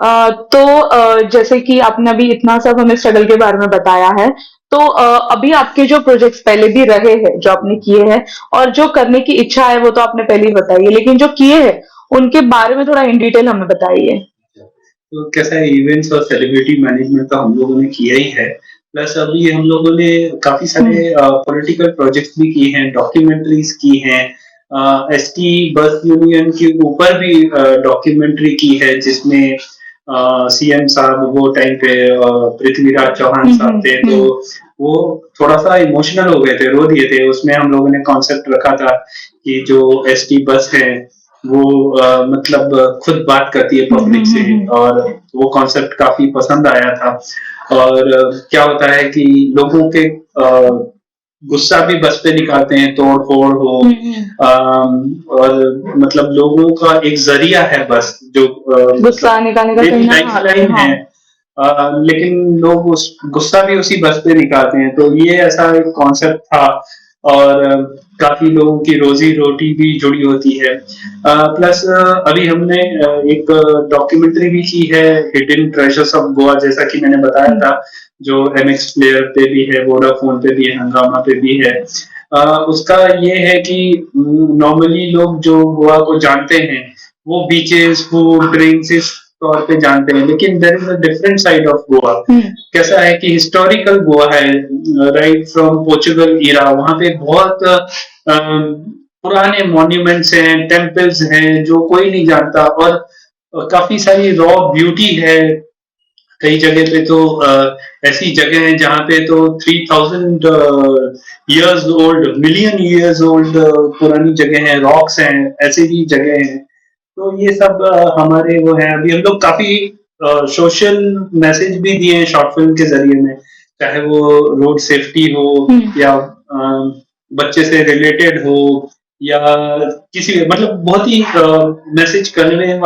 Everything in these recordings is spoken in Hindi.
जैसे कि आपने अभी इतना सब हमें स्ट्रगल के बारे में बताया है, तो अभी आपके जो प्रोजेक्ट्स पहले भी रहे हैं, जो आपने किए हैं और जो करने की इच्छा है, वो तो आपने पहले ही बताई है, लेकिन जो किए हैं, उनके बारे में थोड़ा इन डिटेल हमें बताइए। तो कैसा है, इवेंट्स और सेलिब्रिटी मैनेजमेंट तो हम लोगों ने किया ही है। प्लस अभी हम लोगों ने काफी हुँ, सारे पॉलिटिकल प्रोजेक्ट्स भी किए हैं, डॉक्यूमेंट्रीज की हैं। एसटी बस यूनियन के ऊपर भी डॉक्यूमेंट्री की है, जिसमें सीएम साहब वो टाइम पे पृथ्वीराज चौहान हुँ, साहब हुँ, थे, तो हुँ, वो थोड़ा सा इमोशनल हो गए थे, रो दिए थे। उसमें हम लोगों ने कॉन्सेप्ट रखा था कि जो एसटी बस है वो मतलब खुद बात करती है हुँ, हुँ, पब्लिक से, हुँ, हुँ। और वो कॉन्सेप्ट काफी पसंद आया था। और क्या होता है कि लोगों के गुस्सा भी बस पे निकालते हैं, तोड़ फोड़ हो। हुँ, हुँ। और मतलब लोगों का एक जरिया है बस, जो गुस्सा मतलब निकालने का एक कहीं न लाइफ कहीं लाइन हाँ। है। लेकिन लोग उस गुस्सा भी उसी बस पे निकालते हैं, तो ये ऐसा एक कॉन्सेप्ट था। और काफी लोगों की रोजी रोटी भी जुड़ी होती है। प्लस अभी हमने एक डॉक्यूमेंट्री भी की है, हिडन ट्रेजर्स ऑफ गोवा, जैसा कि मैंने बताया हुँ, था, जो एमएक्स प्लेयर पे भी है, वोडाफोन पे भी है, हंगामा पे भी है। उसका ये है कि नॉर्मली लोग जो गोवा को जानते हैं, वो बीचेस, फूड, ड्रिंक्स इस तौर पे जानते हैं, लेकिन there is a different side of Goa. हुँ, कैसा है कि हिस्टोरिकल गोवा है, राइट फ्रॉम पोर्चुगल इरा। वहां पे बहुत पुराने मॉन्यूमेंट्स हैं, टेम्पल्स हैं, जो कोई नहीं जानता। और काफी सारी रॉ ब्यूटी है। कई जगह पे तो ऐसी जगह है जहाँ पे तो 3000 years old, million years old पुरानी जगह है, रॉक्स हैं, ऐसी भी जगह हैं। तो ये सब हमारे वो है। अभी हम लोग काफी सोशल मैसेज भी दिए हैं शॉर्ट फिल्म के जरिए में, चाहे वो रोड सेफ्टी हो, हुँ। या बच्चे से रिलेटेड हो, या किसी मतलब बहुत ही मैसेज करने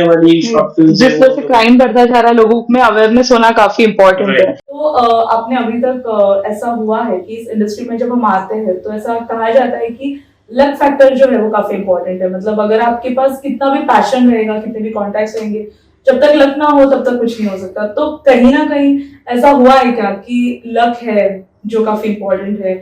वाली शॉर्ट फिल्म है जिस वो तरह हम से लोग। क्राइम बढ़ता जा रहा है, लोगों में अवेयरनेस होना काफ़ी इम्पोर्टेंट है। राइट। तो आपने अभी तक ऐसा हुआ है कि इस इंडस्ट्री में जब हम आते हैं, तो ऐसा कहा जाता है कि लक फैक्टर जो है वो काफ़ी इम्पोर्टेंट है। मतलब अगर आपके पास कितना भी पैशन रहेगा, कितने भी कॉन्टैक्ट्स रहेंगे, जब तक लक ना हो तब तक कुछ नहीं हो सकता। तो कहीं न कहीं ऐसा हुआ है क्या कि लक है जो काफ़ी इम्पोर्टेंट है?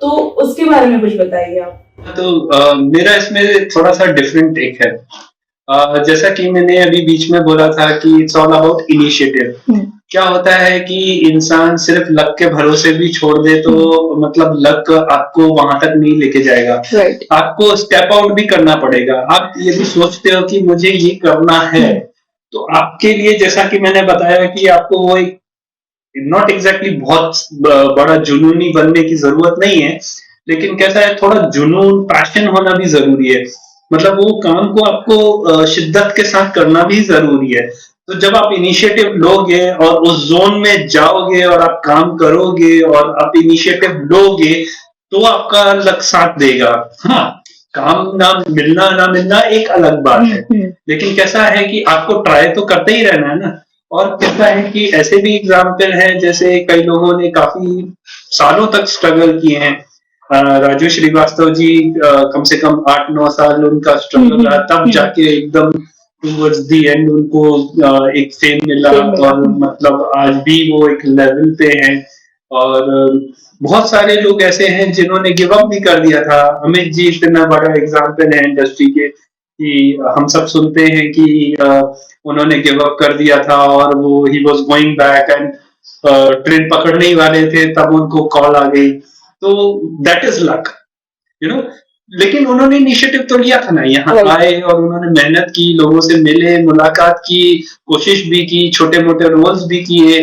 तो उसके बारे में कुछ बताइए आप। तो मेरा इसमें थोड़ा सा डिफरेंट टेक है। जैसा कि मैंने अभी बीच में बोला था कि इट्स ऑल अबाउट इनिशिएटिव। हुँ, क्या होता है कि इंसान सिर्फ लक के भरोसे भी छोड़ दे तो हुँ, मतलब लक आपको वहां तक नहीं लेके जाएगा। राइट। आपको स्टेप आउट भी करना पड़ेगा। आप यदि सोचते हो कि मुझे ये करना है, हुँ, तो आपके लिए, जैसा कि मैंने बताया, कि आपको वो एक नॉट एग्जैक्टली बहुत बड़ा जुनूनी बनने की जरूरत नहीं है, लेकिन कैसा है, थोड़ा जुनून, पैशन होना भी जरूरी है। मतलब वो काम को आपको शिद्दत के साथ करना भी जरूरी है। तो जब आप इनिशिएटिव लोगे और उस जोन में जाओगे और आप काम करोगे और आप इनिशिएटिव लोगे, तो आपका लक साथ देगा। हाँ, काम ना मिलना एक अलग बात हुँ, है, हुँ, लेकिन कैसा है कि आपको ट्राई तो करते ही रहना है ना। और कैसा है कि ऐसे भी एग्जाम्पल हैं, जैसे कई लोगों ने काफी सालों तक स्ट्रगल किए हैं। राजू श्रीवास्तव जी, कम से कम 8-9 साल उनका हुँ, स्ट्रगल हुँ, रहा, तब हुँ, जाके एकदम टूवर्ड्स द एंड उनको एक फेम मिला। सेम मिला। और हुँ, मतलब आज भी वो एक लेवल पे हैं। और बहुत सारे लोग ऐसे हैं जिन्होंने गिव अप भी कर दिया था। अमित जी इतना बड़ा एग्जाम्पल है इंडस्ट्री के, कि हम सब सुनते हैं कि उन्होंने गिव अप कर दिया था, और वो he was going back, and train पकड़ने ही वाले थे, तब उनको कॉल आ गई। तो that is luck, you know. लेकिन उन्होंने इनिशिएटिव तो लिया था ना, यहाँ राइट। आए और उन्होंने मेहनत की, लोगों से मिले, मुलाकात की, कोशिश भी की, छोटे मोटे रोल्स भी किए।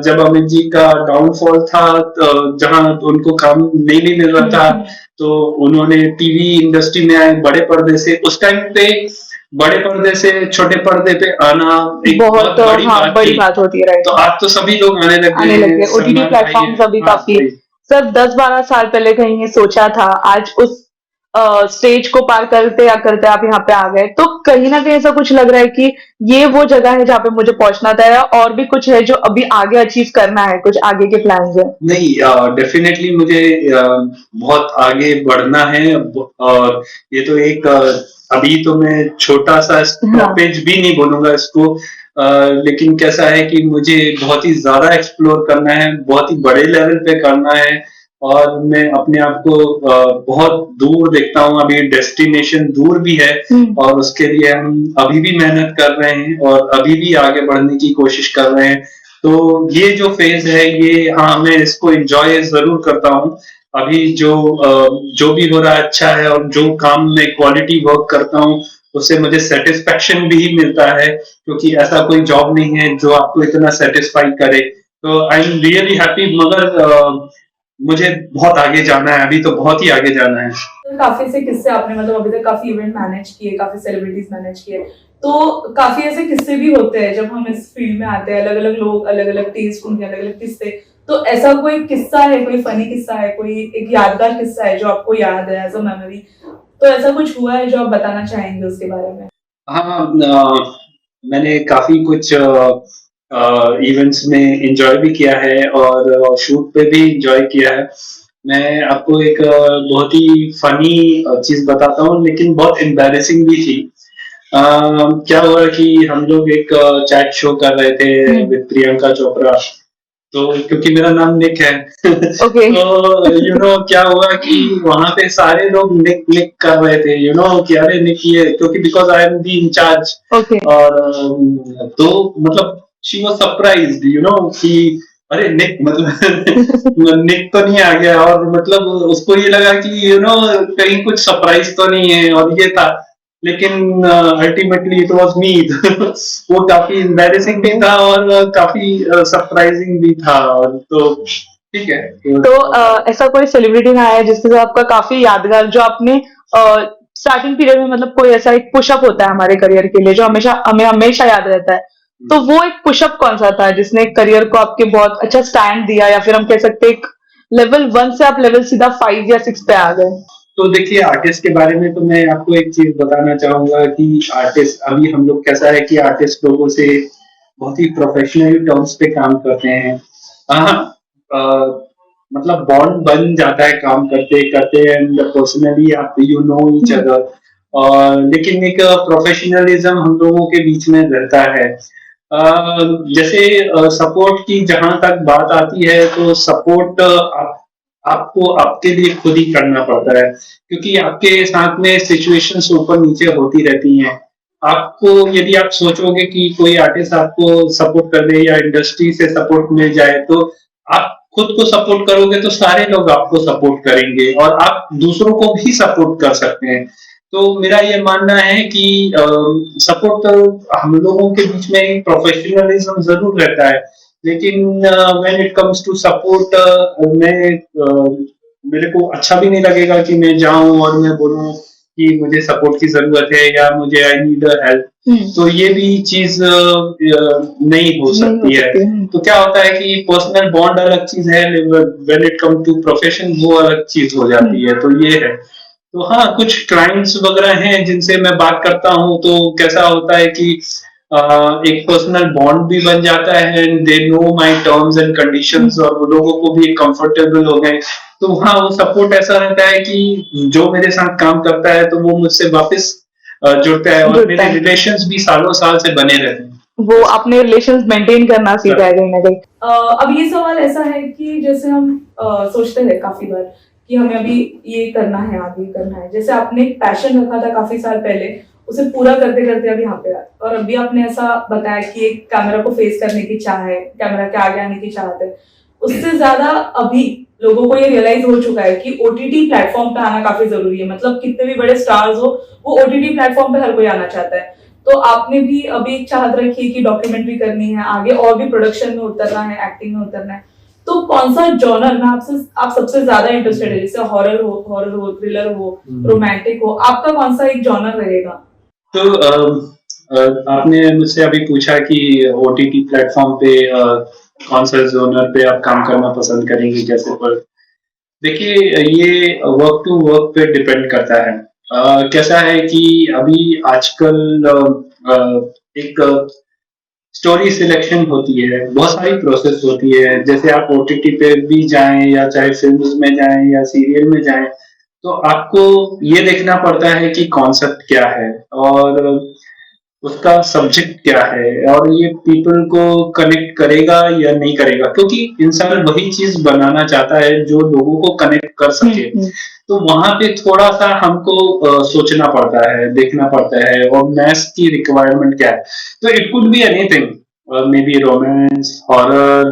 जब अमित जी का डाउनफॉल था, तो जहां उनको काम नहीं भी मिल रहा हुँ, था, हुँ। तो उन्होंने टीवी इंडस्ट्री में आए, बड़े पर्दे से। उस टाइम पे बड़े पर्दे से छोटे पर्दे पे आना एक बहुत बहुत बड़ी हाँ, बात बड़ी थी। बात होती है, राइट। तो आज तो सभी लोग आने लग गए आने लग हैं, गए। ओटीटी सलमान भाई हैं। प्लेटफ़ॉर्म्स अभी हाँ काफ़ी भाई। सिर्फ़ 10-12 साल पहले कहीं ये सोचा था, आज उस स्टेज को पार करते आप यहाँ पे आ गए। तो कहीं न कहीं ऐसा कुछ लग रहा है कि ये वो जगह है जहाँ पे मुझे पहुँचना था या और भी कुछ है जो अभी आगे अचीव करना है, कुछ आगे के प्लान्स हैं? नहीं, डेफिनेटली मुझे बहुत आगे बढ़ना है। और ये तो एक अभी तो मैं छोटा सा हाँ। स्टॉपेज भी नहीं बोलूंगा इसको। लेकिन कैसा है कि मुझे बहुत ही ज़्यादा एक्सप्लोर करना है, बहुत ही बड़े लेवल पे करना है और मैं अपने आप को बहुत दूर देखता हूँ, अभी डेस्टिनेशन दूर भी है और उसके लिए हम अभी भी मेहनत कर रहे हैं और अभी भी आगे बढ़ने की कोशिश कर रहे हैं। तो ये जो फ़ेज़ है ये हाँ, मैं इसको एन्जॉय ज़रूर करता हूँ। अभी जो भी हो रहा है अच्छा है और जो काम मैं क्वालिटी वर्क करता हूँ, उससे मुझे सैटिस्फैक्शन भी मिलता है क्योंकि ऐसा कोई जॉब नहीं है जो आपको इतना सैटिस्फाई करे। तो आई एम रियली हैप्पी मगर मुझे बहुत आगे जाना है, अभी तो बहुत ही आगे जाना है। तो काफी से किस्से आपने मतलब अभी तक काफी इवेंट मैनेज किए, काफी सेलिब्रिटीज मैनेज किए, तो काफी ऐसे किस्से भी होते हैं जब हम इस फील्ड में आते हैं, अलग अलग लोग, अलग अलग टेस्ट, उनके अलग अलग किस्से। तो ऐसा कोई किस्सा है, कोई फनी किस्सा है, कोई एक यादगार किस्सा है जो आपको याद है एज अ मेमोरी, तो ऐसा कुछ हुआ है जो आप बताना चाहेंगे उसके बारे में? हाँ, मैंने काफी कुछ इवेंट्स में एंजॉय भी किया है और शूट पे भी एंजॉय किया है। मैं आपको एक बहुत ही फनी चीज बताता हूँ लेकिन बहुत एम्बैरेसिंग भी थी। क्या हुआ कि हम लोग एक चैट शो कर रहे थे विद प्रियंका चोपड़ा। तो क्योंकि मेरा नाम निक है ओके। तो क्या हुआ कि वहां पे सारे लोग निक निक कर रहे थे कि अरे निक ये क्योंकि because I am the incharge. Okay. और तो मतलब शी वाज सरप्राइज्ड कि अरे निक मतलब निक तो नहीं आ गया और मतलब उसको ये लगा कि कहीं कुछ सरप्राइज तो नहीं है और ये था लेकिन अल्टीमेटली इट वाज मी वो काफी एम्बैरेसिंग भी था और काफी सरप्राइजिंग भी था और तो ठीक है। तो ऐसा कोई सेलिब्रिटी रहा है जिसके साथ आपका काफी यादगार, जो आपने स्टार्टिंग पीरियड में, मतलब कोई ऐसा एक पुशअप होता है हमारे करियर के लिए जो हमेशा हमें हमेशा याद रहता है, तो वो एक पुशअप कौन सा था जिसने करियर को आपके बहुत अच्छा स्टैंड दिया, या फिर हम कह सकते हैं एक लेवल 1 से आप लेवल सीधा 5 या 6 पे आ गए? तो देखिए आर्टिस्ट के बारे में तो मैं आपको एक चीज बताना चाहूंगा कि आर्टिस्ट अभी हम लोग कैसा है कि आर्टिस्ट लोगों से बहुत ही प्रोफेशनल टर्म्स पे काम करते हैं। हाँ, मतलब बॉन्ड बन जाता है काम करते करते एंड पर्सनली आप यू नो ईच अदर और लेकिन एक प्रोफेशनलिज्म हम लोगों के बीच में रहता है। जैसे सपोर्ट की जहां तक बात आती है तो सपोर्ट आपको आपके लिए खुद ही करना पड़ता है क्योंकि आपके साथ में सिचुएशंस ऊपर नीचे होती रहती हैं। आपको यदि आप सोचोगे कि कोई आर्टिस्ट आपको सपोर्ट कर दे या इंडस्ट्री से सपोर्ट मिल जाए तो आप खुद को सपोर्ट करोगे तो सारे लोग आपको सपोर्ट करेंगे और आप दूसरों को भी सपोर्ट कर सकते हैं। तो मेरा ये मानना है कि सपोर्ट तो हम लोगों के बीच में प्रोफेशनलिज्म जरूर रहता है लेकिन when it comes to support मैं मेरे को अच्छा भी नहीं लगेगा कि मैं जाऊं और मैं बोलूं कि मुझे सपोर्ट की जरूरत है या मुझे आई नीड हेल्प। तो ये भी चीज नहीं हो सकती है। तो क्या होता है कि पर्सनल बॉन्ड अलग चीज है, when it come to profession वो अलग चीज हो जाती है। तो ये है। तो हाँ, कुछ क्लाइंट्स वगैरह हैं जिनसे मैं बात करता हूँ तो कैसा होता है कि एक पर्सनल बॉन्ड भी बन जाता है and they know my terms and conditions और वो लोगों को भी कंफर्टेबल हो गए। तो हाँ, वो सपोर्ट ऐसा रहता है कि जो मेरे साथ काम करता है तो वो मुझसे वापस जुड़ता है और मेरे रिलेशंस भी सालों साल से बने रहते हैं। वो अपने रिलेशंस मेंटेन करना सीखा है कहीं ना कहीं। अब ये सवाल ऐसा है कि जैसे हम सोचते हैं काफी बार कि हमें अभी ये करना है, आगे करना है, जैसे आपने एक पैशन रखा था काफी साल पहले, उसे पूरा करते करते अभी यहाँ पे आए, और अभी आपने ऐसा बताया कि एक कैमरा को फेस करने की चाह है, कैमरा के आगे आने की चाहत है, उससे ज्यादा अभी लोगों को ये रियलाइज हो चुका है कि ओटीटी प्लेटफॉर्म पे आना काफी जरूरी है। मतलब कितने भी बड़े स्टार्स हो, वो ओटीटी प्लेटफॉर्म पे हर कोई आना चाहता है। तो आपने भी अभी एक चाहत रखी है कि डॉक्यूमेंट्री करनी है, आगे और भी प्रोडक्शन में उतरना है, एक्टिंग में उतरना है, तो कौन सा जॉनर में आप सबसे ज्यादा इंटरेस्टेड है? जैसे हॉरर हो, थ्रिलर हो, रोमांटिक हो, आपका कौन सा एक जॉनर रहेगा? तो आपने मुझसे अभी पूछा कि ओटीटी प्लेटफॉर्म पे कौन सा जॉनर पे आप काम करना पसंद करेंगे कैसे पर। देखिए ये वर्क टू वर्क पे डिपेंड करता है। कैसा है कि अभी आजकल एक स्टोरी सिलेक्शन होती है, बहुत सारी प्रोसेस होती है। जैसे आप ओटीटी पे भी जाएं या चाहे फिल्म्स में जाएं या सीरियल में जाएं तो आपको ये देखना पड़ता है कि कॉन्सेप्ट क्या है और उसका सब्जेक्ट क्या है और ये पीपल को कनेक्ट करेगा या नहीं करेगा, क्योंकि इंसान वही चीज बनाना चाहता है जो लोगों को कनेक्ट कर सके। तो वहां पे थोड़ा सा हमको सोचना पड़ता है, देखना पड़ता है और मैथ्स की रिक्वायरमेंट क्या है। तो it could be anything, may be romance, horror,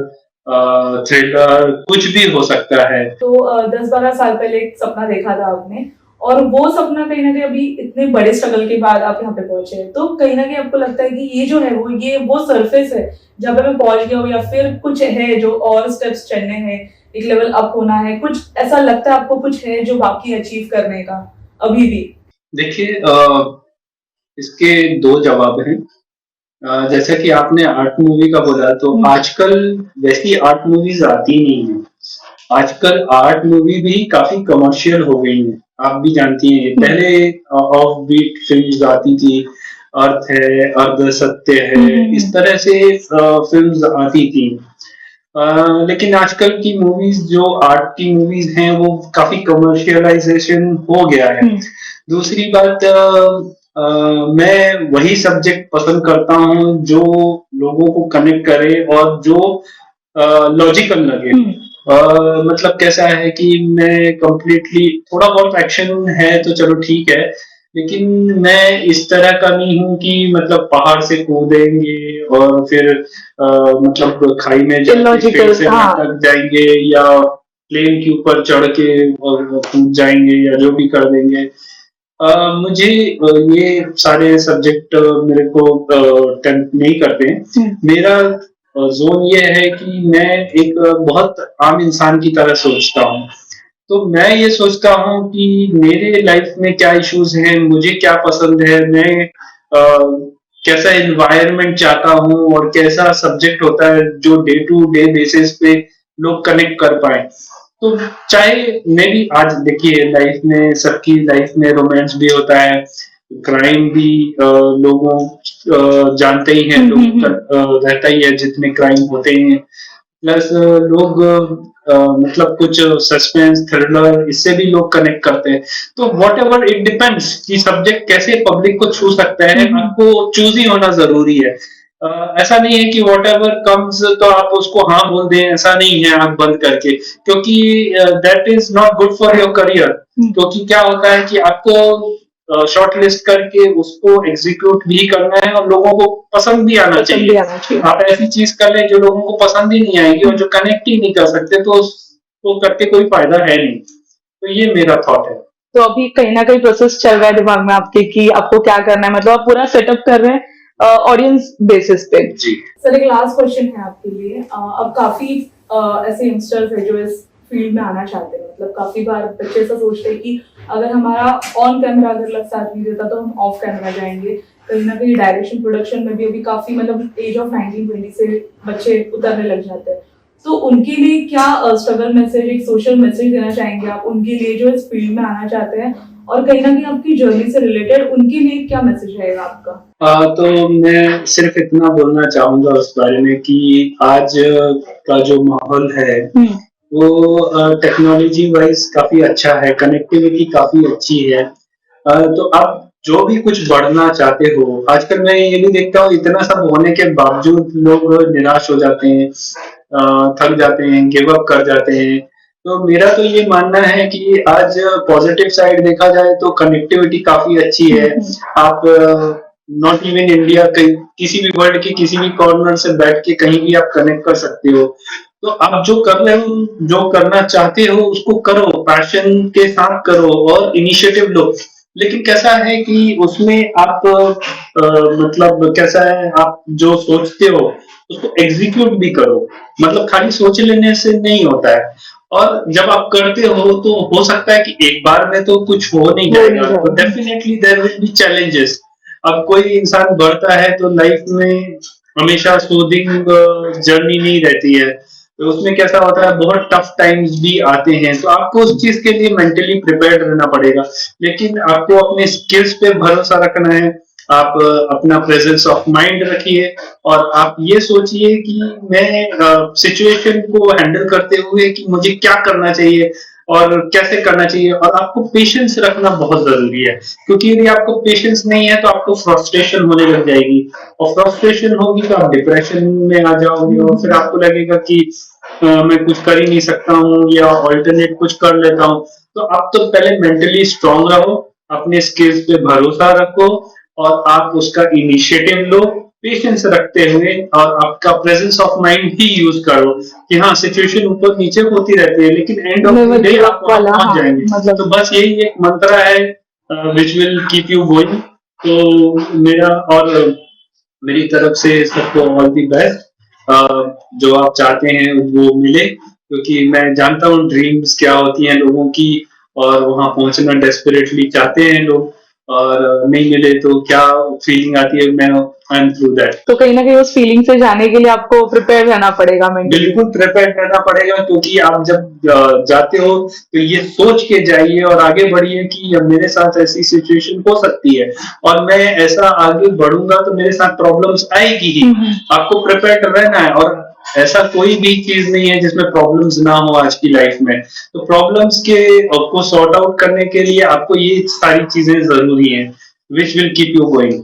thriller, कुछ भी हो सकता है। तो 10-12 साल पहले एक सपना देखा था आपने, और वो सपना कहीं ना कहीं अभी इतने बड़े स्ट्रगल के बाद आप यहाँ पे पहुंचे हैं, तो कहीं ना कहीं आपको लगता है कि ये जो है वो सरफेस है जहाँ पे मैं पहुंच गया हूँ, या फिर कुछ है जो और स्टेप्स चढ़ने हैं, एक लेवल अप होना है, कुछ ऐसा लगता है आपको कुछ है जो बाकी अचीव करने का अभी भी? देखिए, इसके दो जवाब हैं। जैसा कि आपने आर्ट मूवी का बोला, तो आजकल वैसी आर्ट मूवीज आती नहीं है। आजकल आर्ट मूवी भी काफी कमर्शियल हो गई हैं। आप भी जानती हैं, पहले ऑफ बीट फिल्म्स आती थी, अर्थ है, अर्ध सत्य है, इस तरह से फिल्म्स आती थी। लेकिन आजकल की मूवीज, जो आर्ट की मूवीज हैं, वो काफी कमर्शियलाइजेशन हो गया है। दूसरी बात, मैं वही सब्जेक्ट पसंद करता हूँ जो लोगों को कनेक्ट करे और जो लॉजिकल लगे। मतलब कैसा है कि मैं कंप्लीटली, थोड़ा बहुत एक्शन है तो चलो ठीक है, लेकिन मैं इस तरह का नहीं हूँ कि मतलब पहाड़ से कूदेंगे और फिर मतलब खाई में जाके फिर से अटक जाएंगे, या प्लेन के ऊपर चढ़ के और कूद जाएंगे, या जो भी कर देंगे। मुझे ये सारे सब्जेक्ट मेरे को टेम्प्ट नहीं करते। मेरा जोन ये है कि मैं एक बहुत आम इंसान की तरह सोचता हूँ। तो मैं ये सोचता हूँ कि मेरे लाइफ में क्या इश्यूज हैं, मुझे क्या पसंद है, मैं कैसा एनवायरनमेंट चाहता हूँ और कैसा सब्जेक्ट होता है जो डे टू डे बेसिस पे लोग कनेक्ट कर पाए। तो चाहे मे भी, आज देखिए लाइफ में, सबकी लाइफ में रोमांस भी होता है, क्राइम भी लोगों जानते ही हैं, लोग रहता ही है जितने क्राइम होते हैं। प्लस लोग मतलब कुछ सस्पेंस, थ्रिलर, इससे भी लोग कनेक्ट करते हैं। तो वॉट एवर, इट डिपेंड्स कि सब्जेक्ट कैसे पब्लिक को छू सकता है। आपको चूज ही होना जरूरी है। ऐसा नहीं है कि वॉट एवर कम्स तो आप उसको हाँ बोल दें, ऐसा नहीं है आंख बंद करके, क्योंकि that is not good for your career. क्योंकि क्या होता है कि आपको शॉर्ट लिस्ट करके उसको एग्जीक्यूट भी करना है और लोगों को पसंद भी आना चाहिए। आप ऐसी चीज कर लें जो लोगों को पसंद ही नहीं आएगी और जो कनेक्ट ही नहीं कर सकते, तो उसको करके कोई फायदा है नहीं। तो ये मेरा थॉट है। तो अभी कहीं ना कहीं प्रोसेस चल रहा है दिमाग में आपके कि आपको क्या करना है, मतलब आप पूरा सेटअप कर रहे हैं ऑडियंस बेसिस पे। जी सर, एक लास्ट क्वेश्चन है आपके लिए। अब काफी ऐसे यंगस्टर्स है जो इस फील्ड में आना चाहते हैं, मतलब काफी बार बच्चे ऐसा सोचते हैं कि अगर हमारा ऑन कैमरा अगर लग साथ नहीं देता तो हम ऑफ कैमरा जाएंगे। कहीं ना कहीं डायरेक्शन प्रोडक्शन में भी अभी काफी, मतलब एज ऑफ 19-20 से बच्चे उतरने लग जाते हैं। तो उनके लिए क्या स्ट्रगल मैसेज, एक सोशल मैसेज देना चाहेंगे आप उनके लिए जो इस फील्ड में आना चाहते हैं, और कहीं ना कहीं आपकी जर्नी से रिलेटेड उनके लिए क्या मैसेज रहेगा आपका? तो मैं सिर्फ इतना बोलना चाहूंगा उस बारे में कि आज का जो माहौल है वो टेक्नोलॉजी वाइज काफी अच्छा है, कनेक्टिविटी काफी अच्छी है। तो आप जो भी कुछ बढ़ना चाहते हो, आजकल मैं ये भी देखता हूँ, इतना सब होने के बावजूद लोग निराश हो जाते हैं, थक जाते हैं, गिव अप कर जाते हैं। तो मेरा तो ये मानना है कि आज पॉजिटिव साइड देखा जाए तो कनेक्टिविटी काफी अच्छी है। आप नॉट इवन इंडिया, किसी भी वर्ल्ड के किसी भी कॉर्नर से बैठ के कहीं भी आप कनेक्ट कर सकते हो। तो आप जो कर रहे हो, जो करना चाहते हो, उसको करो, पैशन के साथ करो और इनिशिएटिव लो। लेकिन कैसा है कि उसमें आप मतलब कैसा है, आप जो सोचते हो उसको एग्जीक्यूट भी करो। मतलब खाली सोच लेने से नहीं होता है, और जब आप करते हो तो हो सकता है कि एक बार में तो कुछ हो नहीं जाएगा, तो definitely there will be challenges. अब कोई इंसान बढ़ता है तो लाइफ में हमेशा सूदिंग जर्नी नहीं रहती है, तो उसमें कैसा होता है, बहुत टफ टाइम्स भी आते हैं। तो आपको उस चीज के लिए मेंटली प्रिपेयर्ड रहना पड़ेगा, लेकिन आपको अपने स्किल्स पे भरोसा रखना है। आप अपना प्रेजेंस ऑफ माइंड रखिए और आप ये सोचिए कि मैं सिचुएशन को हैंडल करते हुए कि मुझे क्या करना चाहिए और कैसे करना चाहिए, और आपको पेशेंस रखना बहुत जरूरी है, क्योंकि यदि आपको पेशेंस नहीं है तो आपको फ्रस्ट्रेशन होने लग जाएगी, और फ्रस्ट्रेशन होगी तो आप डिप्रेशन में आ जाओगे, और फिर आपको लगेगा कि मैं कुछ कर ही नहीं सकता हूँ या ऑल्टरनेट कुछ कर लेता हूँ। तो आप तो पहले मेंटली स्ट्रांग रहो, अपने स्किल्स पे भरोसा रखो, और आप उसका इनिशिएटिव लो पेशेंस रखते हुए, और आपका प्रेजेंस ऑफ माइंड भी यूज करो कि हाँ सिचुएशन ऊपर नीचे होती रहती है, लेकिन एंड ऑफ द डे आप वहां वाला, पहुंच हाँ जाएंगे। मतलब तो बस यही एक मंत्रा है which will keep you going. तो मेरा और मेरी तरफ से सबको ऑल दी बेस्ट, जो आप चाहते हैं वो मिले, क्योंकि मैं जानता हूँ ड्रीम्स क्या होती हैं लोगों की, और वहां पहुंचना डेस्परेटली चाहते हैं लोग, और नहीं मिले तो क्या फीलिंग आती है, मैं आई एम थ्रू दैट। तो कहीं ना कहीं उस फीलिंग से जाने के लिए आपको प्रिपेयर रहना पड़ेगा मेंटली। बिल्कुल प्रिपेयर करना पड़ेगा, क्योंकि आप जब जाते हो तो ये सोच के जाइए और आगे बढ़िए कि अब मेरे साथ ऐसी सिचुएशन हो सकती है, और मैं ऐसा आगे बढ़ूंगा तो मेरे साथ प्रॉब्लम्स आएगी ही। आपको प्रिपेयर रहना है, और ऐसा कोई भी चीज नहीं है जिसमें प्रॉब्लम्स ना हो आज की लाइफ में। तो प्रॉब्लम्स के को सॉर्ट आउट करने के लिए आपको ये सारी चीजें जरूरी हैं, which will keep you going.